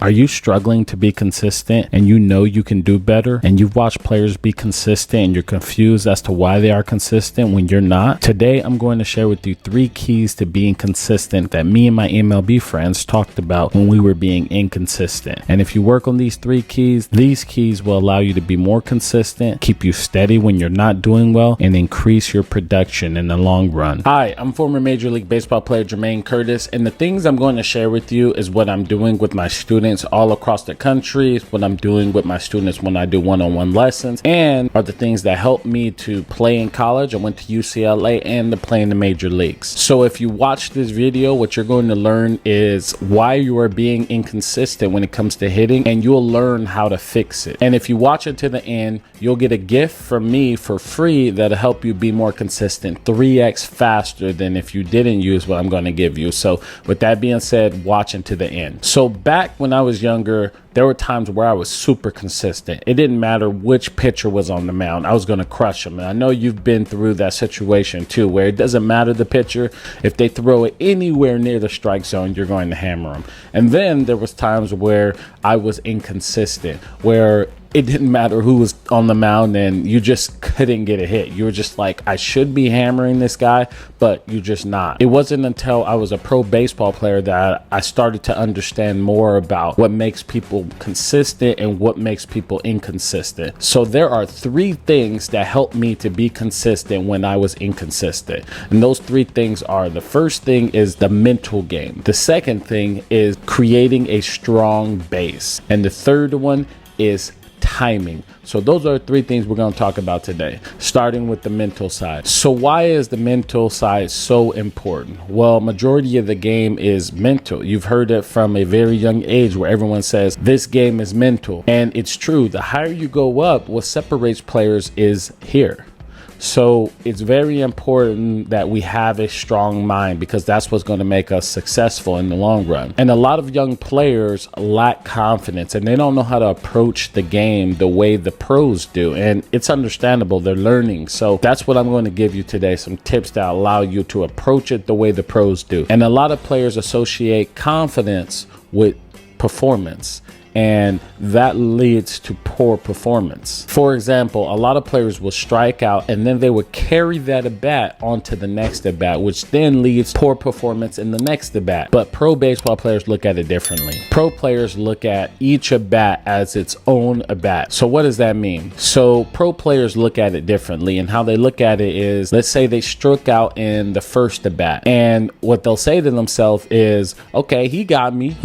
Are you struggling to be consistent and you know you can do better, and you've watched players be consistent and you're confused as to why they are consistent when you're not? Today, I'm going to share with you 3 keys to being consistent that me and my MLB friends talked about when we were being inconsistent. And if you work on these 3 keys, these keys will allow you to be more consistent, keep you steady when you're not doing well, and increase your production in the long run. Hi, I'm former Major League Baseball player Jermaine Curtis, and the things I'm going to share with you is what I'm doing with my students all across the country, what I'm doing with my students when I do one-on-one lessons, and are the things that helped me to play in college. I went to UCLA and to play in the major leagues. So if you watch this video, what you're going to learn is why you are being inconsistent when it comes to hitting, and you'll learn how to fix it. And if you watch it to the end, you'll get a gift from me for free that'll help you be more consistent 3x faster than if you didn't use what I'm going to give you. So with that being said, watch it to the end. So back when I was younger, there were times where I was super consistent. It didn't matter which pitcher was on the mound, I was going to crush them. And I know you've been through that situation too, where it doesn't matter the pitcher. If they throw it anywhere near the strike zone, you're going to hammer them. And then there was times where I was inconsistent, where it didn't matter who was on the mound and you just couldn't get a hit. You were just like, I should be hammering this guy, but you're just not. It wasn't until I was a pro baseball player that I started to understand more about what makes people consistent and what makes people inconsistent. So there are 3 things that helped me to be consistent when I was inconsistent. And those 3 things are: the first thing is the mental game. The second thing is creating a strong base. And the third one is timing. So those are 3 things we're going to talk about today, starting with the mental side. So why is the mental side so important? Well, majority of the game is mental. You've heard it from a very young age where everyone says this game is mental. And it's true. The higher you go up, what separates players is here. So it's very important that we have a strong mind, because that's what's going to make us successful in the long run. And a lot of young players lack confidence and they don't know how to approach the game the way the pros do. And it's understandable, they're learning. So that's what I'm going to give you today, some tips that allow you to approach it the way the pros do. And a lot of players associate confidence with performance, and that leads to poor performance. For example, a lot of players will strike out and then they would carry that at bat onto the next at bat, which then leads poor performance in the next at bat. But pro baseball players look at it differently. Pro players look at each at bat as its own at bat. So what does that mean? So pro players look at it differently, and how they look at it is, let's say they struck out in the first at bat, and what they'll say to themselves is, okay, he got me,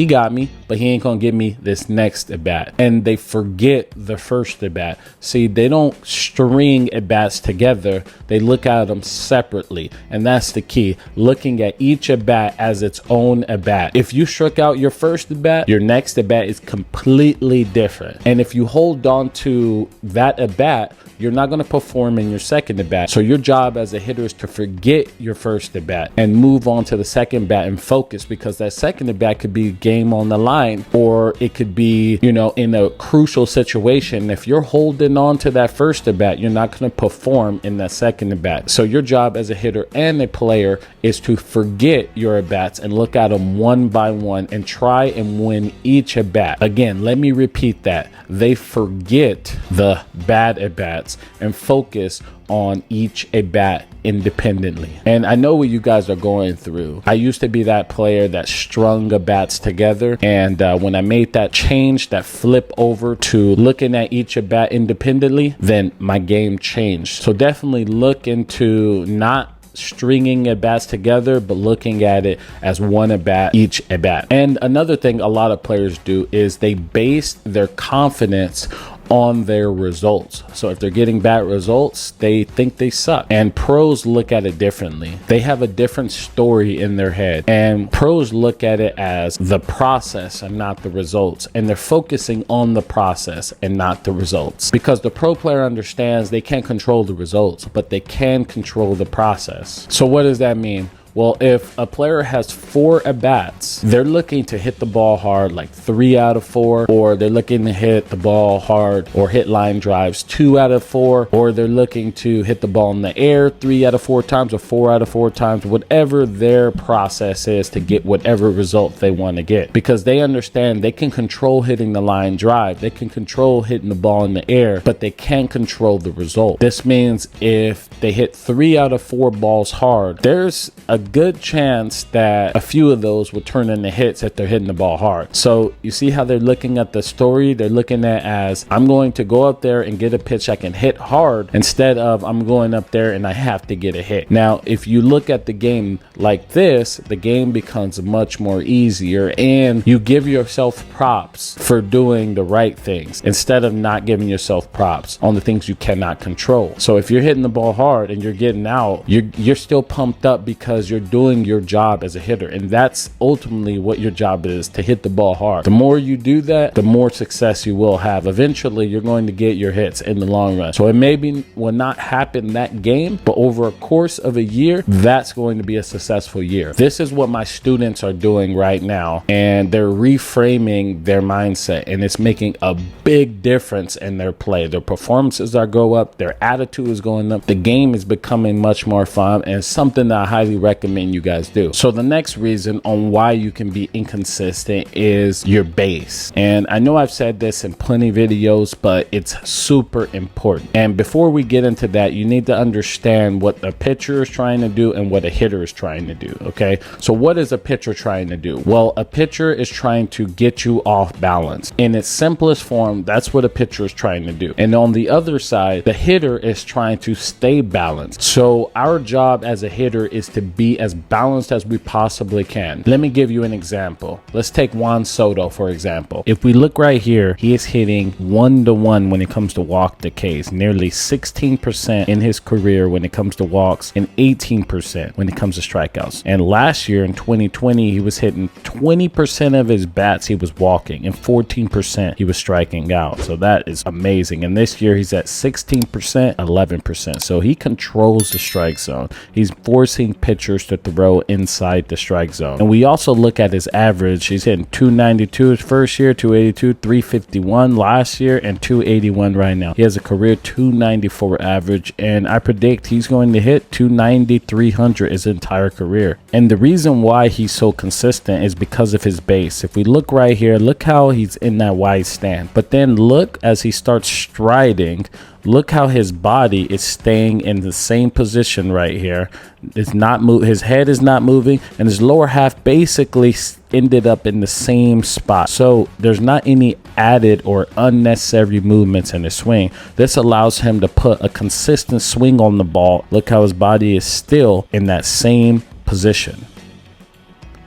but he ain't gonna give me this next at bat. And they forget the first at bat. See, they don't string at bats together, they look at them separately. And that's the key, looking at each at bat as its own at bat. If you struck out your first at bat, your next at bat is completely different. And if you hold on to that at bat, you're not going to perform in your second at bat. So your job as a hitter is to forget your first at bat and move on to the second bat and focus, because that second at bat could be game on the line, or it could be, you know, in a crucial situation. If you're holding on to that first at bat, you're not going to perform in that second at bat. So your job as a hitter and a player is to forget your at bats and look at them one by one and try and win each at bat. Again, let me repeat that. They forget the bad at bats and focus on each at bat independently. And I know what you guys are going through. I used to be that player that strung at bats together, and when I made that change, that flip over to looking at each at bat independently, then my game changed. So definitely look into not stringing at bats together, but looking at it as one at bat, each at bat. And another thing a lot of players do is they base their confidence on their results. So if they're getting bad results, they think they suck. And pros look at it differently. They have a different story in their head. And pros look at it as the process and not the results. And they're focusing on the process and not the results. Because the pro player understands they can't control the results, but they can control the process. So what does that mean? Well, if a player has 4 at-bats, they're looking to hit the ball hard like 3 out of 4, or they're looking to hit the ball hard or hit line drives 2 out of 4, or they're looking to hit the ball in the air 3 out of 4 times or 4 out of 4 times, whatever their process is to get whatever result they want to get, because they understand they can control hitting the line drive, they can control hitting the ball in the air, but they can't control the result. This means if they hit 3 out of 4 balls hard, there's a good chance that a few of those will turn into hits if they're hitting the ball hard. So you see how they're looking at the story? They're looking at as, I'm going to go up there and get a pitch I can hit hard, instead of I'm going up there and I have to get a hit. Now, if you look at the game like this, the game becomes much more easier, and you give yourself props for doing the right things instead of not giving yourself props on the things you cannot control. So if you're hitting the ball hard and you're getting out, you're still pumped up because you're doing your job as a hitter, and that's ultimately what your job is, to hit the ball hard. The more you do that, the more success you will have. Eventually, you're going to get your hits in the long run. So it will not happen that game, but over a course of a year, that's going to be a successful year. This is what my students are doing right now, and they're reframing their mindset, and it's making a big difference in their play. Their performances are go up, their attitude is going up, the game is becoming much more fun, and it's something that I highly recommend you guys do. So the next reason on why you can be inconsistent is your base. And I know I've said this in plenty of videos, but it's super important. And before we get into that, you need to understand what the pitcher is trying to do and what a hitter is trying to do. Okay, so what is a pitcher trying to do? Well, a pitcher is trying to get you off balance. In its simplest form, that's what a pitcher is trying to do. And on the other side, the hitter is trying to stay balanced. So our job as a hitter is to be as balanced as we possibly can. Let me give you an example. Let's take Juan Soto, for example. If we look right here, he is hitting 1-to-1 when it comes to walk to Ks, nearly 16% in his career when it comes to walks, and 18% when it comes to strikeouts. And last year in 2020, he was hitting 20% of his bats he was walking, and 14% he was striking out. So that is amazing. And this year he's at 16%, 11%. So he controls the strike zone. He's forcing pitchers to throw inside the strike zone. And we also look at his average. He's hitting 292 his first year, 282, 351 last year, and 281 right now. He has a career 294 average, and I predict he's going to hit 290, 300 his entire career. And the reason why he's so consistent is because of his base. If we look right here, look how he's in that wide stand, but then look as he starts striding, look how his body is staying in the same position right here. It's not his head is not moving, and his lower half basically ended up in the same spot. So there's not any added or unnecessary movements in his swing. This allows him to put a consistent swing on the ball. Look how his body is still in that same position.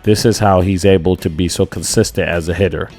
This is how he's able to be so consistent as a hitter.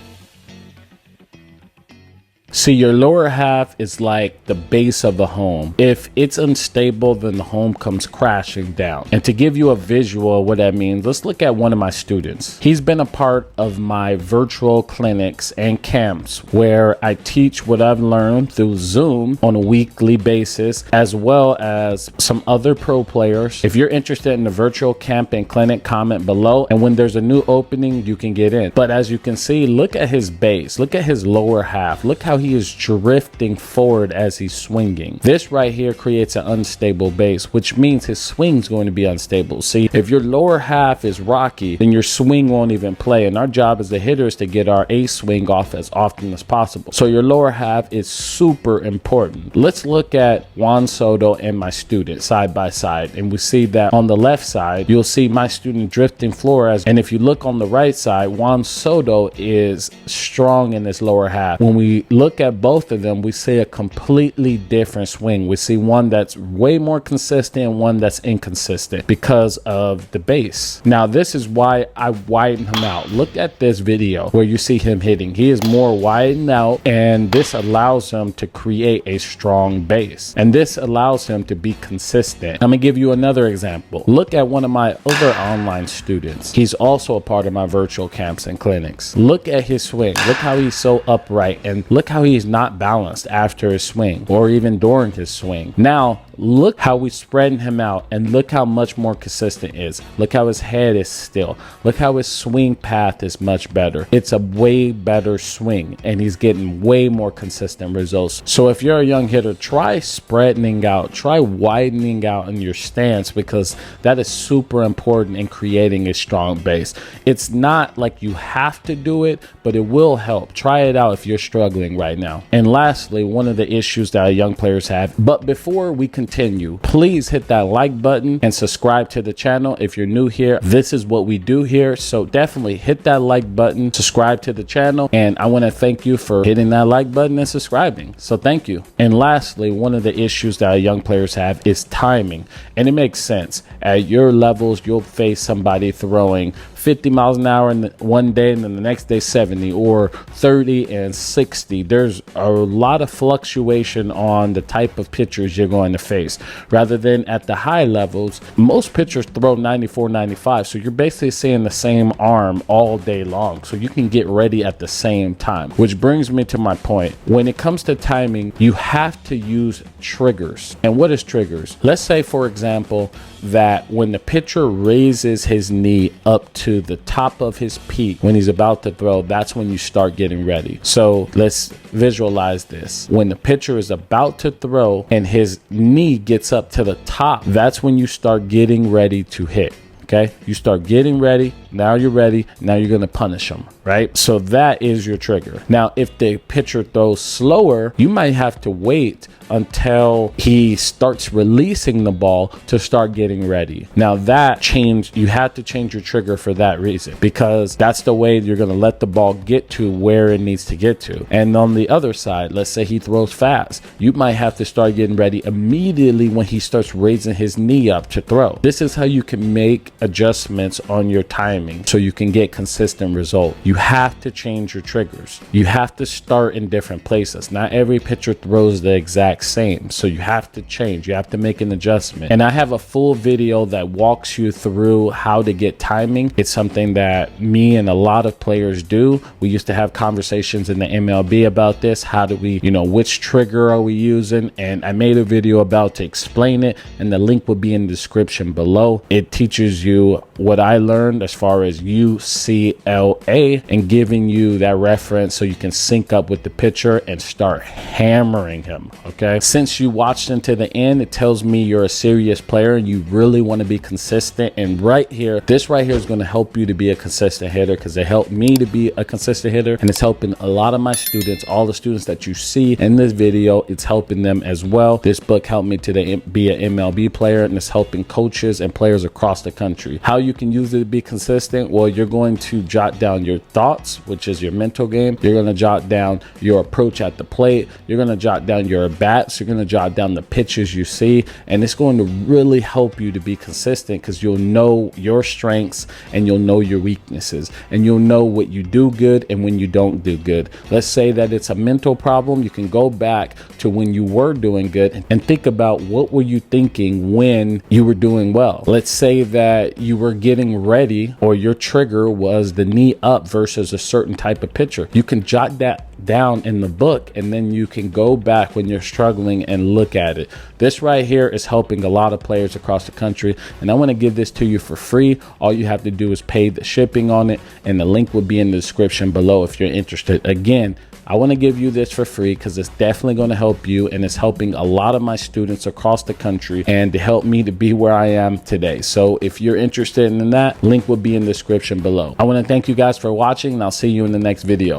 See, your lower half is like the base of the home. If it's unstable, then the home comes crashing down. And to give you a visual of what that means, let's look at one of my students. He's been a part of my virtual clinics and camps where I teach what I've learned through Zoom on a weekly basis, as well as some other pro players. If you're interested in the virtual camp and clinic, comment below, and when there's a new opening, you can get in. But as you can see, look at his base, look at his lower half, look how he is drifting forward as he's swinging. This right here creates an unstable base, which means his swing's going to be unstable. See, if your lower half is rocky, then your swing won't even play. And our job as the hitter is to get our ace swing off as often as possible. So your lower half is super important. Let's look at Juan Soto and my student side by side. And we see that on the left side, you'll see my student drifting Flores. And if you look on the right side, Juan Soto is strong in his lower half. When we look at both of them, we see a completely different swing. We see one that's way more consistent and one that's inconsistent because of the base. Now, this is why I widen him out. Look at this video where you see him hitting. He is more widened out, and this allows him to create a strong base. And this allows him to be consistent. I'm gonna give you another example. Look at one of my other online students. He's also a part of my virtual camps and clinics. Look at his swing. Look how he's so upright, and look how he's not balanced after his swing or even during his swing. Now, look how we spreading him out, and look how much more consistent he is. Look how his head is still. Look how his swing path is much better. It's a way better swing, and he's getting way more consistent results. So if you're a young hitter, try spreading out, try widening out in your stance, because that is super important in creating a strong base. It's not like you have to do it, but it will help. Try it out if you're struggling right now. And lastly, one of the issues that our young players have. But before we continue, please hit that like button and subscribe to the channel. If you're new here, this is what we do here. So definitely hit that like button, subscribe to the channel. And I want to thank you for hitting that like button and subscribing. So thank you. And lastly, one of the issues that our young players have is timing. And it makes sense. At your levels, you'll face somebody throwing 50 miles an hour in one day, and then the next day 70, or 30 and 60. There's a lot of fluctuation on the type of pitchers you're going to face. Rather than at the high levels, most pitchers throw 94, 95. So you're basically seeing the same arm all day long. So you can get ready at the same time, which brings me to my point. When it comes to timing, you have to use triggers. And what is triggers? Let's say, for example, that when the pitcher raises his knee up to the top of his peak when he's about to throw, that's when you start getting ready. So let's visualize this. When the pitcher is about to throw and his knee gets up to the top, that's when you start getting ready to hit. Okay, you start getting ready. Now you're ready. Now you're going to punish them, right? So that is your trigger. Now, if the pitcher throws slower, you might have to wait until he starts releasing the ball to start getting ready. Now that change, you have to change your trigger for that reason, because that's the way you're going to let the ball get to where it needs to get to. And on the other side, let's say he throws fast, you might have to start getting ready immediately when he starts raising his knee up to throw. This is how you can make adjustments on your timing so you can get consistent result. You have to change your triggers. You have to start in different places. Not every pitcher throws the exact same, so you have to change. You have to make an adjustment. And I have a full video that walks you through how to get timing. It's something that me and a lot of players do. We used to have conversations in the MLB about this. How do we, which trigger are we using? And I made a video about to explain it, and the link will be in the description below. It teaches you what I learned as far as UCLA and giving you that reference so you can sync up with the pitcher and start hammering him. Okay, since you watched into the end, it tells me you're a serious player and you really want to be consistent. And right here, this right here is going to help you to be a consistent hitter, because it helped me to be a consistent hitter, and it's helping a lot of my students. All the students that you see in this video, it's helping them as well. This book helped me to be an MLB player, and it's helping coaches and players across the country. How you can use it to be consistent? Well, you're going to jot down your thoughts, which is your mental game. You're going to jot down your approach at the plate. You're going to jot down your bats. You're going to jot down the pitches you see, and it's going to really help you to be consistent, because you'll know your strengths and you'll know your weaknesses, and you'll know what you do good and when you don't do good. Let's say that it's a mental problem. You can go back to when you were doing good and think about what were you thinking when you were doing well. Let's say that you were getting ready, or your trigger was the knee up versus a certain type of pitcher. You can jot that down in the book, and then you can go back when you're struggling and look at it. This right here is helping a lot of players across the country, and I want to give this to you for free. All you have to do is pay the shipping on it, and the link will be in the description below if you're interested. Again, I want to give you this for free because it's definitely going to help you, and it's helping a lot of my students across the country and to help me to be where I am today. So if you're interested in that, link will be in the description below. I want to thank you guys for watching, and I'll see you in the next video.